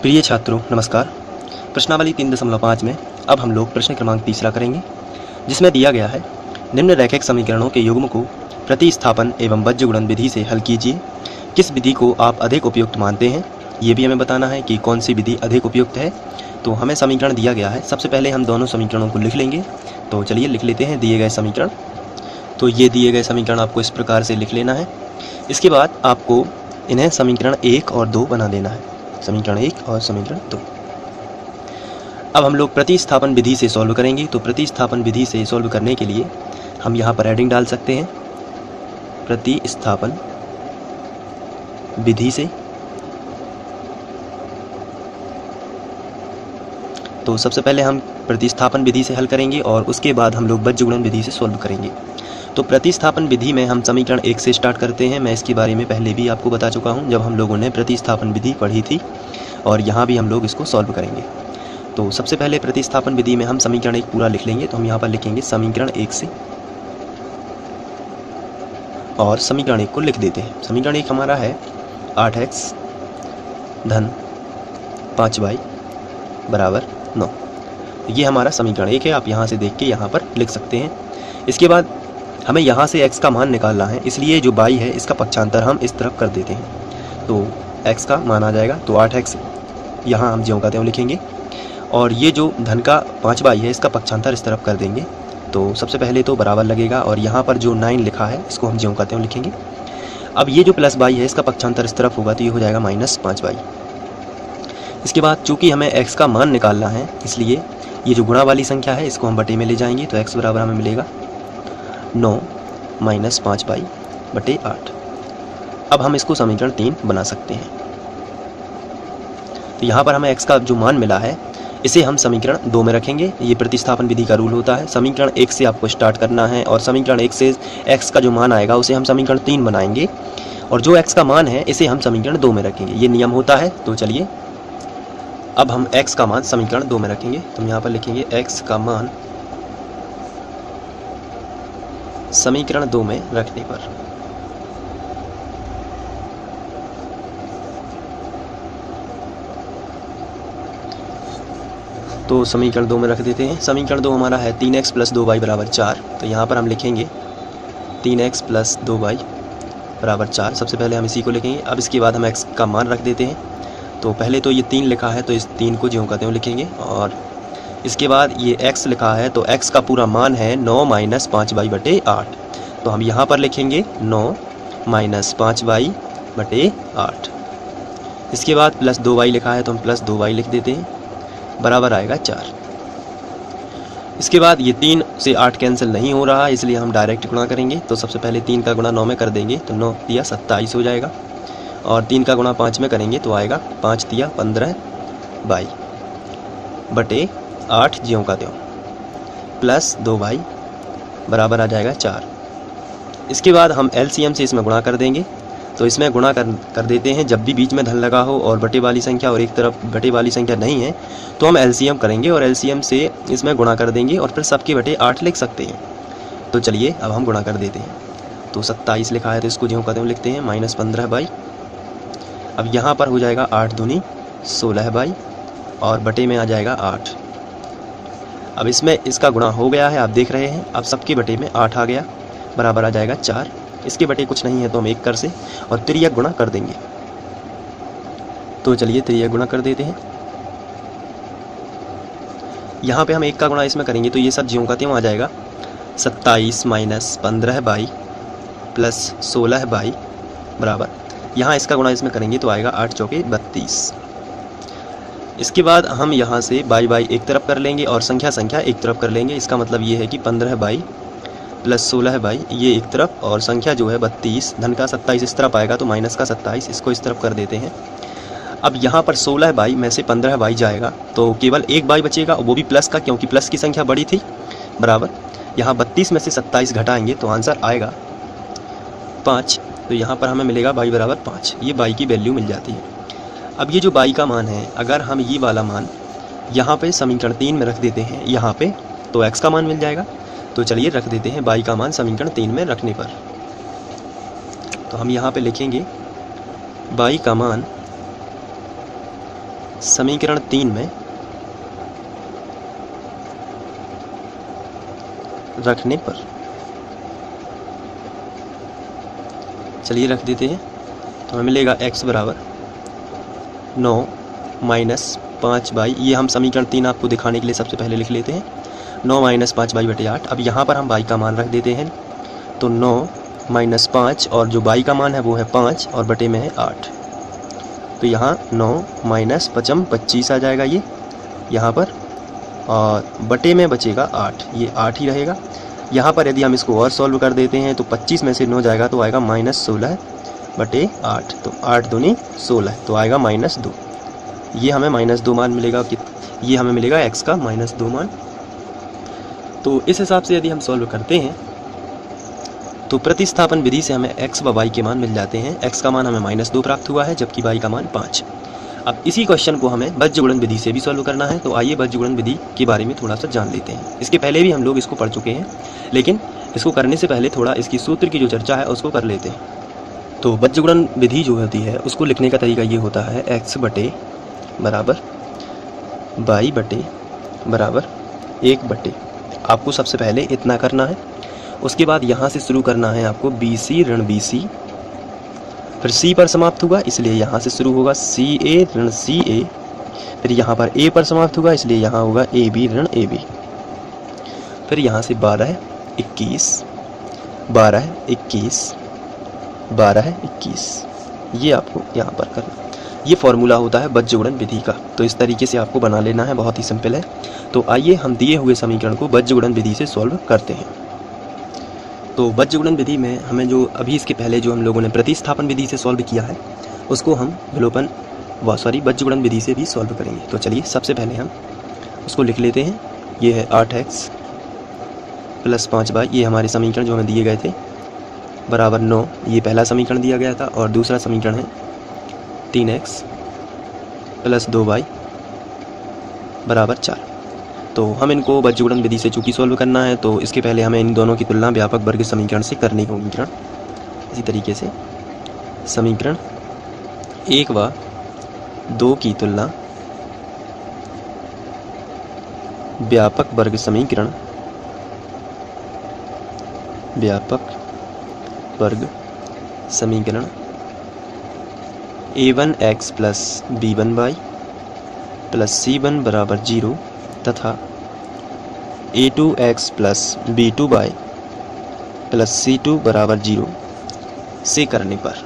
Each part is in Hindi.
प्रिय छात्रों नमस्कार। प्रश्नावली 3.5 में अब हम लोग प्रश्न क्रमांक 3 करेंगे, जिसमें दिया गया है निम्न रैखिक समीकरणों के युग्म को प्रतिस्थापन एवं बीजगुणन विधि से हल कीजिए। किस विधि को आप अधिक उपयुक्त मानते हैं, ये भी हमें बताना है कि कौन सी विधि अधिक उपयुक्त है। तो हमें समीकरण दिया गया है, सबसे पहले हम दोनों समीकरणों को लिख लेंगे। तो चलिए लिख लेते हैं दिए गए समीकरण। तो ये दिए गए समीकरण आपको इस प्रकार से लिख लेना है। इसके बाद आपको इन्हें समीकरण 1 और 2 बना देना है, समीकरण 1 और समीकरण 2। अब हम लोग प्रतिस्थापन विधि से सॉल्व करेंगे। तो प्रतिस्थापन विधि से सॉल्व करने के लिए हम यहाँ पर हेडिंग डाल सकते हैं प्रतिस्थापन विधि से। तो सबसे पहले हम प्रतिस्थापन विधि से हल करेंगे और उसके बाद हम लोग बीजगुणन विधि से सॉल्व करेंगे। तो प्रतिस्थापन विधि में हम समीकरण 1 से स्टार्ट करते हैं। मैं इसके बारे में पहले भी आपको बता चुका हूं जब हम लोगों ने प्रतिस्थापन विधि पढ़ी थी, और यहाँ भी हम लोग इसको सॉल्व करेंगे। तो सबसे पहले प्रतिस्थापन विधि में हम समीकरण 1 पूरा लिख लेंगे। तो हम यहाँ पर लिखेंगे समीकरण 1 से और समीकरण 1 को लिख देते हैं। समीकरण 1 हमारा है 8x धन 5y बराबर 9। ये हमारा समीकरण 1 है। आप यहाँ से देख के यहाँ पर लिख सकते हैं। इसके बाद हमें यहाँ से x का मान निकालना है, इसलिए जो y है इसका पक्षांतर हम इस तरफ कर देते हैं। तो x का मान आ जाएगा, तो 8x यहाँ हम ज्यों का त्यों लिखेंगे, और ये जो धन का 5y है इसका पक्षांतर इस तरफ कर देंगे। तो सबसे पहले तो बराबर लगेगा, और यहाँ पर जो 9 लिखा है इसको हम ज्यों का त्यों लिखेंगे। अब ये जो प्लस y है इसका पक्षांतर इस तरफ होगा, तो ये हो जाएगा -5y। इसके बाद चूँकि हमें x का मान निकालना है, इसलिए ये जो गुणा वाली संख्या है इसको हम बटे में ले जाएंगे। तो x बराबर हमें मिलेगा 9 - 5y बटे 8। अब हम इसको समीकरण 3 बना सकते हैं। तो यहाँ पर हमें x का जो मान मिला है इसे हम समीकरण 2 में रखेंगे। ये प्रतिस्थापन विधि का रूल होता है। समीकरण 1 से आपको स्टार्ट करना है और समीकरण 1 से x का जो मान आएगा उसे हम समीकरण 3 बनाएंगे, और जो x का मान है इसे हम समीकरण 2 में रखेंगे। ये नियम होता है। तो चलिए अब हम x का मान समीकरण 2 में रखेंगे। तो हम यहाँ पर लिखेंगे x का मान समीकरण 2 में रखने पर तो समीकरण 2 में रख देते हैं। समीकरण 2 हमारा है 3x + 2y बराबर 4। तो यहाँ पर हम लिखेंगे 3x + 2y बराबर 4। सबसे पहले हम इसी को लिखेंगे। अब इसके बाद हम x का मान रख देते हैं। तो पहले तो ये 3 लिखा है, तो इस 3 को ज्यों का त्यों लिखेंगे, और इसके बाद ये x लिखा है, तो x का पूरा मान है 9 - 5y बटे 8। तो हम यहाँ पर लिखेंगे 9 - 5y बटे 8। इसके बाद प्लस 2y लिखा है, तो हम प्लस 2y लिख देते हैं, बराबर आएगा 4। इसके बाद ये 3 से 8 कैंसिल नहीं हो रहा, इसलिए हम डायरेक्ट गुणा करेंगे। तो सबसे पहले 3 का गुणा 9 में कर देंगे, तो 9 × 27 हो जाएगा, और 3 का गुणा 5 में करेंगे तो आएगा 5 × 15y बटे 8 ज्यों का त्यों प्लस 2y बराबर आ जाएगा 4। इसके बाद हम LCM से इसमें गुणा कर देंगे। तो इसमें गुणा कर देते हैं। जब भी बीच में धन लगा हो और बटे वाली संख्या और एक तरफ बटे वाली संख्या नहीं है तो हम LCM करेंगे, और LCM से इसमें गुणा कर देंगे और फिर सबके बटे 8 लिख सकते हैं। तो चलिए अब हम गुणा कर देते हैं। तो 27 लिखा है, तो इसको ज्यों का त्यों लिखते हैं, -15y। अब यहाँ पर हो जाएगा 8 दूनी 16y, और बटे में आ जाएगा 8। अब इसमें इसका गुणा हो गया है, आप देख रहे हैं। अब सबके बटे में 8 आ गया, बराबर आ जाएगा 4। इसके बटे कुछ नहीं है तो हम 1 कर से और तिर्यक गुणा कर देंगे। तो चलिए तिर्यक गुणा कर देते हैं। यहाँ पे हम 1 का गुणा इसमें करेंगे तो ये सब ज्यों का त्यों आ जाएगा। 27 - 15y प्लस 16y बराबर, यहाँ इसका गुणा इसमें करेंगे तो आएगा 8 चौके 32। इसके बाद हम यहाँ से y एक तरफ कर लेंगे और संख्या एक तरफ कर लेंगे। इसका मतलब ये है कि 15y प्लस 16y ये एक तरफ, और संख्या जो है 32, धन का 27 इस तरफ आएगा, तो माइनस का 27 इसको इस तरफ कर देते हैं। अब यहाँ पर 16y में से 15y जाएगा, तो केवल एक y बचेगा, वो भी प्लस का, क्योंकि प्लस की संख्या बड़ी थी, बराबर। यहाँ 32 में से 27 घटाएंगे तो आंसर आएगा 5। तो यहाँ पर हमें मिलेगा y बराबर 5। ये y की वैल्यू मिल जाती है। अब ये जो y का मान है, अगर हम ये वाला मान यहाँ पे समीकरण 3 में रख देते हैं यहाँ पे, तो x का मान मिल जाएगा। तो चलिए रख देते हैं y का मान समीकरण 3 में रखने पर। तो हम यहाँ पे लिखेंगे y का मान समीकरण 3 में रखने पर, चलिए रख देते हैं, तो हमें मिलेगा x बराबर 9 माइनस 5/, ये हम समीकरण 3 आपको दिखाने के लिए सबसे पहले लिख लेते हैं, 9 माइनस 5/8। अब यहाँ पर हम y का मान रख देते हैं, तो 9 माइनस 5 और जो y का मान है वो है 5 और बटे में है 8, तो यहाँ 9 माइनस 5 25 आ जाएगा ये यहाँ पर, और बटे में बचेगा 8, ये 8 ही रहेगा। यहाँ पर यदि हम इसको और सॉल्व कर देते हैं तो 25 में से 9 जाएगा तो आएगा -16 बटे 8, तो 8 दूनी 16, तो आएगा -2। ये हमें -2 मान मिलेगा कि ये हमें मिलेगा x का -2 मान। तो इस हिसाब से यदि हम सॉल्व करते हैं तो प्रतिस्थापन विधि से हमें x व y के मान मिल जाते हैं। x का मान हमें -2 प्राप्त हुआ है, जबकि y का मान 5। अब इसी क्वेश्चन को हमें बज्रगुणन विधि से भी सॉल्व करना है, तो आइए बज्रगुणन विधि के बारे में थोड़ा सा जान लेते हैं। इसके पहले भी हम लोग इसको पढ़ चुके हैं, लेकिन इसको करने से पहले थोड़ा इसकी सूत्र की जो चर्चा है उसको कर लेते हैं। तो बज्रगुणन विधि जो होती है उसको लिखने का तरीका ये होता है, x बटे बराबर y बटे बराबर 1 बटे, आपको सबसे पहले इतना करना है। उसके बाद यहाँ से शुरू करना है आपको BC ऋण BC, फिर C पर समाप्त होगा इसलिए यहाँ से शुरू होगा CA ऋण CA, फिर यहाँ पर A पर समाप्त होगा इसलिए यहाँ होगा AB ऋण AB, फिर यहाँ से 12 21 12 21 12 21, ये आपको यहाँ पर करना। ये फॉर्मूला होता है बज्रगुणन विधि का, तो इस तरीके से आपको बना लेना है, बहुत ही सिंपल है। तो आइए हम दिए हुए समीकरण को बज्रगुणन विधि से सॉल्व करते हैं। तो बज्रगुणन विधि में हमें जो अभी इसके पहले जो हम लोगों ने प्रतिस्थापन विधि से सॉल्व किया है उसको हम बज्रगुणन विधि से भी सॉल्व करेंगे। तो चलिए सबसे पहले हम उसको लिख लेते हैं। ये है 8x प्लस 5y, ये हमारे समीकरण जो हमें दिए गए थे, बराबर 9, ये पहला समीकरण दिया गया था, और दूसरा समीकरण है 3x प्लस 2y बराबर 4। तो हम इनको बज्रगुणन विधि से चूँकि सॉल्व करना है तो इसके पहले हमें इन दोनों की तुलना व्यापक वर्ग समीकरण से करनी होगी। इसी तरीके से समीकरण 1 व 2 की तुलना व्यापक वर्ग समीकरण a1x plus b1y plus c1 बराबर 0 तथा a2x plus b2y plus c2 बराबर 0 से करने पर।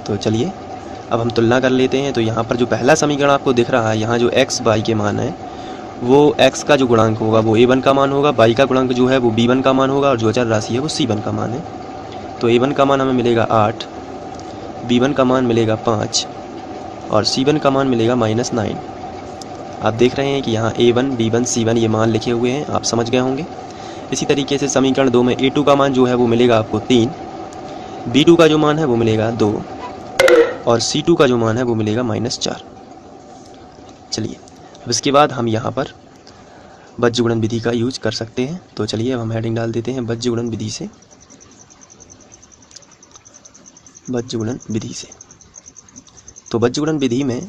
तो चलिए अब हम तुलना कर लेते हैं। तो यहाँ पर जो पहला समीकरण आपको दिख रहा है, यहाँ जो x y के मान है वो x का जो गुणांक होगा वो a1 का मान होगा, y का गुणांक जो है वो b1 का मान होगा, और जो अचर राशि है वो c1 का मान है। तो a1 का मान हमें मिलेगा 8, b1 का मान मिलेगा 5 और c1 का मान मिलेगा -9। आप देख रहे हैं कि यहाँ a1 b1 c1 ये मान लिखे हुए हैं, आप समझ गए होंगे। इसी तरीके से समीकरण 2 में a2 का मान जो है वो मिलेगा आपको 3, b2 का जो मान है वो मिलेगा 2 और c2 का जो मान है वो मिलेगा -4। चलिए अब इसके बाद हम यहाँ पर बज्रगुणन विधि का यूज कर सकते हैं। तो चलिए अब हम हेडिंग डाल देते हैं बज्रगुणन विधि से। तो बज्रगुणन विधि में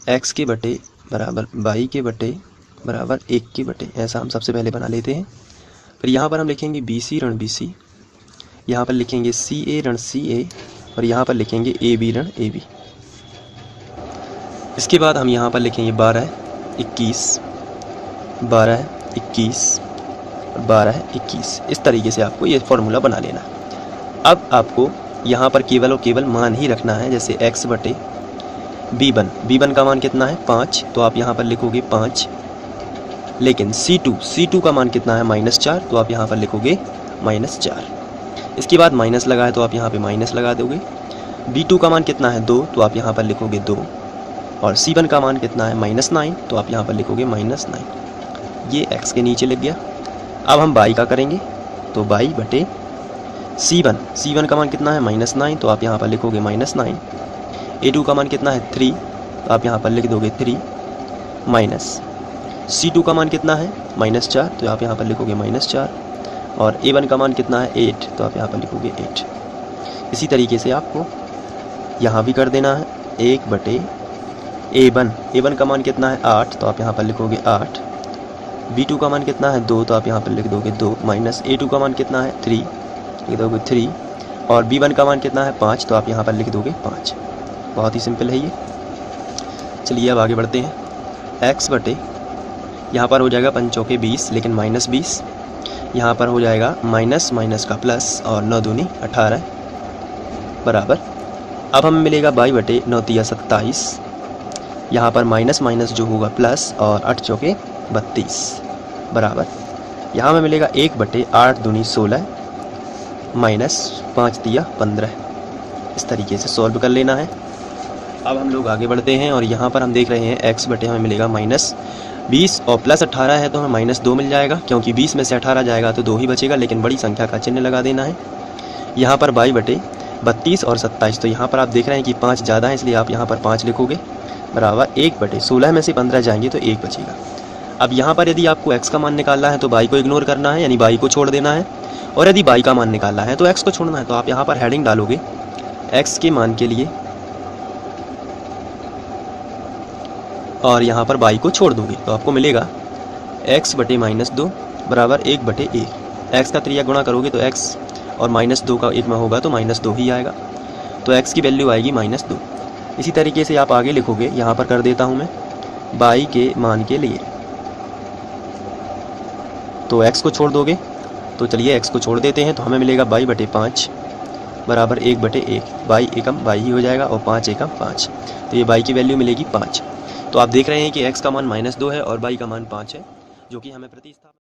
x के बटे बराबर y के बटे बराबर 1 के बटे, ऐसा हम सबसे पहले बना लेते हैं। फिर यहाँ पर हम लिखेंगे BC ऋण BC, यहाँ पर लिखेंगे CA ऋण CA और यहाँ पर लिखेंगे AB ऋण AB। इसके बाद हम यहाँ पर लिखेंगे 12 21 12 21 12 21। इस तरीके से आपको ये फॉर्मूला बना लेना है। अब आपको यहाँ पर केवल और केवल मान ही रखना है, जैसे x बटे b1 का मान कितना है 5, तो आप यहाँ पर लिखोगे 5। लेकिन c2 का मान कितना है -4, तो आप यहाँ पर लिखोगे -4। इसके बाद माइनस लगा है तो आप यहाँ पे माइनस लगा दोगे। b2 का मान कितना है 2, तो आप यहाँ पर लिखोगे 2 और c1 का मान कितना है -9, तो आप यहाँ पर लिखोगे -9। ये x के नीचे लिख गया। अब हम y का करेंगे, तो y बटे c1 का मान कितना है -9, तो आप यहाँ पर लिखोगे -9। a2 का मान कितना है 3, तो आप यहाँ पर लिख दोगे 3 माइनस c2 का मान कितना है -4, तो आप यहाँ पर लिखोगे -4 और a1 का मान कितना है 8, तो आप यहाँ पर लिखोगे 8। इसी तरीके से आपको यहाँ भी कर देना है 1/a1। a1 का मान कितना है 8, तो आप यहाँ पर लिखोगे 8। b2 का मान कितना है 2, तो आप यहाँ पर लिख दोगे 2, माइनस a2 का मान कितना है 3, लिख दोगे 3, और b1 का मान कितना है 5, तो आप यहाँ पर लिख दोगे 5। बहुत ही सिंपल है ये। चलिए अब आगे बढ़ते हैं। x बटे यहाँ पर हो जाएगा 5 चौके 20, लेकिन -20, यहाँ पर हो जाएगा माइनस माइनस का प्लस, और 9 दूनी 18 बराबर। अब हमें मिलेगा y बटे 9 तिया 27, यहाँ पर माइनस माइनस जो होगा प्लस, और 8 चौके 32 बराबर। यहाँ हमें मिलेगा 1 बटे 8 दूनी 16 माइनस 5 तिया 15। इस तरीके से सॉल्व कर लेना है। अब हम लोग आगे बढ़ते हैं और यहाँ पर हम देख रहे हैं x बटे हमें मिलेगा -20 और प्लस 18 है तो हमें -2 मिल जाएगा, क्योंकि 20 में से 18 जाएगा तो 2 ही बचेगा, लेकिन बड़ी संख्या का चिन्ह लगा देना है। यहाँ पर y बटे 32 और 27, तो यहाँ पर आप देख रहे हैं कि 5 ज़्यादा है, इसलिए आप यहाँ पर 5 लिखोगे बराबर 1 बटे 16 में से 15 जाएंगे तो 1 बचेगा। अब यहाँ पर यदि आपको x का मान निकालना है तो y को इग्नोर करना है, यानी y को छोड़ देना है, और यदि y का मान निकालना है तो x को छोड़ना है। तो आप यहाँ पर हेडिंग डालोगे x के मान के लिए और यहाँ पर y को छोड़ दोगे, तो आपको मिलेगा x बटे -2 बराबर 1 बटे 1। x का त्रिया गुणा करोगे तो x और -2 का 1 में होगा तो -2 ही आएगा, तो x की वैल्यू आएगी -2। इसी तरीके से आप आगे लिखोगे, यहाँ पर कर देता हूँ मैं y के मान के लिए, तो x को छोड़ दोगे, तो चलिए x को छोड़ देते हैं, तो हमें मिलेगा y बटे 5 बराबर 1 बटे 1। y एकम y ही हो जाएगा और 5 एकम 5, तो ये y की वैल्यू मिलेगी 5। तो आप देख रहे हैं कि x का मान -2 है और y का मान 5 है, जो कि हमें प्रतिस्थापित